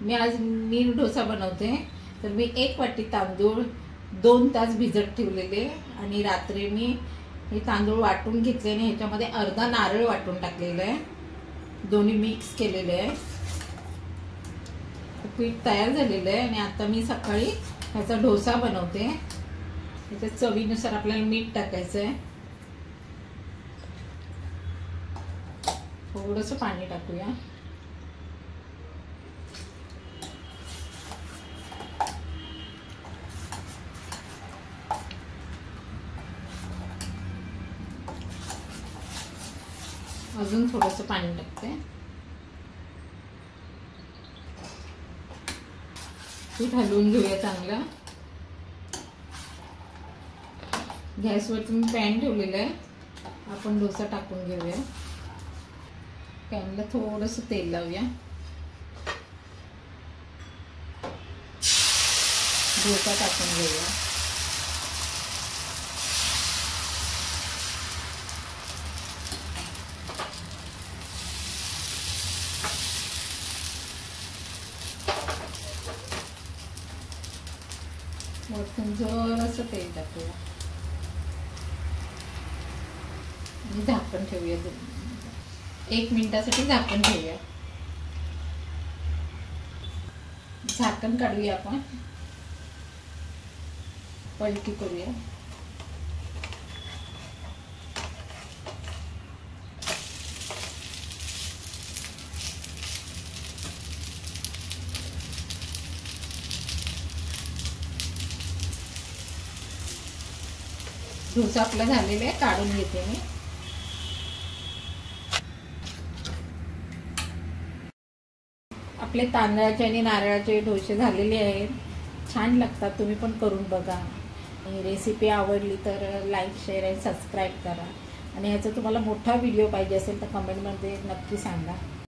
मी डोसा बनवते। तर मी 1 वाटी तांदूळ 2 तास भिजत ठेवलेले आणि रात्री मी हे तांदूळ वाटून घेतले आणि ह्याच्यामध्ये अर्धा नारळ वाटून टाकलेलं आहे, दोन्ही मिक्स केलेले आहे। पीठ तयार झालेलं आहे आणि आता मी सकाळी ह्याचा डोसा बनवते। त्याच्या चवीनुसार आपल्याला मीठ टाकायचं आहे, थोडंसं पाणी टाकूया। अजून थोडंसं पाणी टाकते। पीठ हलवून घेऊया चांगलं। गॅसवरती मी पॅन ठेवलेलं आहे, आपण डोसा टाकून घेऊया। पॅनला थोडंसं तेल लावूया, डोसा टाकून घेऊया। वरतून जरासं तेल टाकूया आणि झाकण ठेवूया। 1 मिनिटासाठी झाकण ठेवूया। झाकण काढूया, आपण पलटी करूया। डोसा आपला झालेला आहे, काढून घेते मी। आपले तांदळाचे आणि नारळाचे डोसे झालेले आहेत, छान लागतात। तुम्ही पण करून बघा। ही रेसिपी आवडली तर लाईक, शेअर आणि सबस्क्राईब करा। आणि ह्याचा तुम्हाला मोठा व्हिडिओ पाहिजे असेल तर कमेंटमध्ये नक्की सांगा।